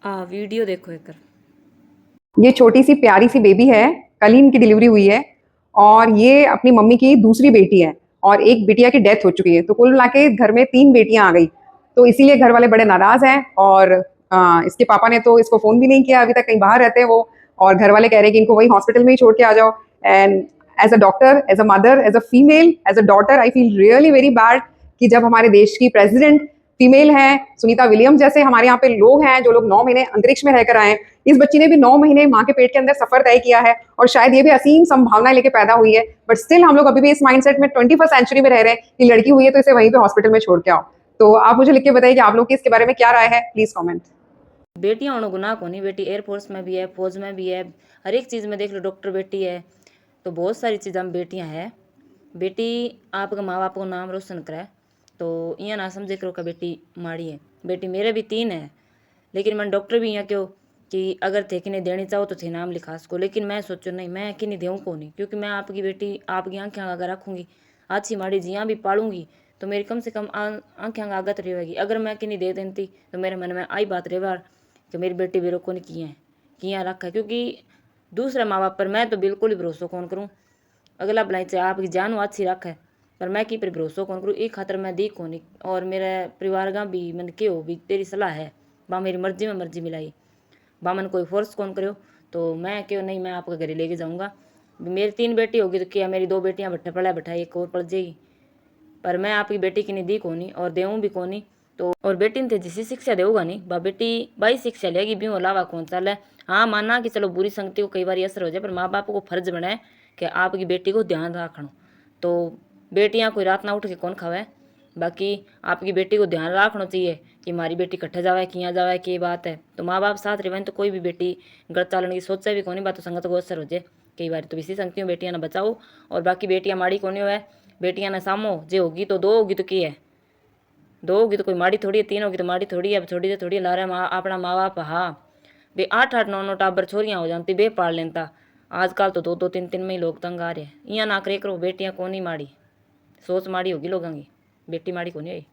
Video देखो एक। ये छोटी सी प्यारी सी बेबी है। कल ही इनकी डिलीवरी हुई है और ये अपनी मम्मी की दूसरी बेटी है और एक बिटिया की डेथ हो चुकी है। तो कुल मिला के घर में तीन बेटियां आ गई। तो इसीलिए घर वाले बड़े नाराज हैं और इसके पापा ने तो इसको फोन भी नहीं किया अभी तक, कहीं बाहर रहते हैं वो। और घर वाले कह रहे हैं कि इनको वही हॉस्पिटल में ही छोड़ के आ जाओ। And as a doctor, as a mother, as a female, as a daughter, I feel really very bad कि जब हमारे देश की प्रेसिडेंट फीमेल हैं, सुनीता विलियम्स जैसे हमारे यहाँ पे लोग हैं जो लोग 9 महीने अंतरिक्ष में रहकर आए। इस बच्ची ने भी 9 महीने माँ के पेट के अंदर सफर तय किया है और शायद ये भी असीम संभावनाएं लेके पैदा हुई है। बट स्टिल हम लोग अभी भी इस माइंडसेट में 21st सेंचुरी में रह रहे हैं कि लड़की हुई है तो इसे वहीं पे हॉस्पिटल में छोड़ के आओ। तो आप मुझे लिख के बताइए कि आप लोग की इसके बारे में क्या राय है, प्लीज कॉमेंट। बेटियां होना गुनाह को नहीं, बेटी एयरफोर्स में भी है, फौज में भी है, हर एक चीज़ में देख लो, डॉक्टर बेटी है। तो बहुत सारी चीज़ों में बेटियां हैं। बेटी आपका माँ बाप को नाम रोशन करे, तो यहाँ ना समझे करो का बेटी माड़ी है। बेटी मेरे भी तीन है, लेकिन मैं डॉक्टर भी यहाँ क्यों कि अगर थे कि नहीं देनी चाहो तो थे नाम लिखा सको, लेकिन मैं सोचो नहीं, मैं कि नहीं दूँ को नहीं, क्योंकि मैं आपकी बेटी आपकी आँखें अगर रखूँगी, अच्छी माड़ी जियाँ भी पालूंगी, तो मेरी कम से कम आँखें आगत रहेगी। अगर मैं कि नहीं दे देती तो मेरे मन में आई बात रहे कि मेरी बेटी बेरो को नहीं किया रखा है। क्योंकि दूसरे माँ बाप पर मैं तो बिल्कुल ही भरोसा कौन करूँ। अगला भलाई चाहे आपकी जान अच्छी रख है, पर मैं की पर भरोसा कौन करूँ, एक खातर मैं दी को नहीं। और मेरे परिवार का भी मन के हो भी तेरी सलाह है, बा मेरी मर्जी में मर्जी मिलाई, बामन कोई फोर्स कौन करो। तो मैं क्यों नहीं, मैं आपका घरे लेके जाऊँगा। मेरी तीन बेटी होगी तो क्या मेरी दो बेटियाँ भट्टे पड़ा बैठा एक और पड़ जाएगी, पर मैं आपकी बेटी की नहीं दी कोनी और देऊँ भी कोनी। तो और बेटी ने जिसी शिक्षा देगा नहीं बा बेटी बाई शिक्षा लेगी भी अलावा कौन सा है। हाँ माना कि चलो बुरी संगति को कई बार असर हो जाए, पर माँ बाप को फर्ज बने कि आपकी बेटी को ध्यान रखना। तो बेटियाँ कोई रात ना उठ के कौन खावे, बाकी आपकी बेटी को ध्यान रखना चाहिए कि हमारी बेटी कट्ठे जावे किया जावे की बात है। तो माँ बाप साथ रहे तो कोई भी बेटी गलत चालने की सोचा भी कौन बात, तो संगत को असर हो जाए कई बार। तो इसी संगतियों बेटियां ना बचाओ, और बाकी बेटियां माड़ी कौन है, बेटियां ना सामो जो होगी तो दो होगी तो की है, दो होगी तो कोई माड़ी थोड़ी है, तीन होगी तो माड़ी थोड़ी है। अब छोड़ी तो थोड़ी ला रहे माँ अपना माँ बाप। हाँ बे 8-8 9-9 टाबर छोरियाँ हो जाती बे पाल लेता। आजकल तो 2-2 3-3 में ही लोग तंग आ रहे हैं। यहाँ ना करे करो, बेटियाँ कौन ही माड़ी, सोच माड़ी होगी लोगों की, बेटी माड़ी को नहीं हुई।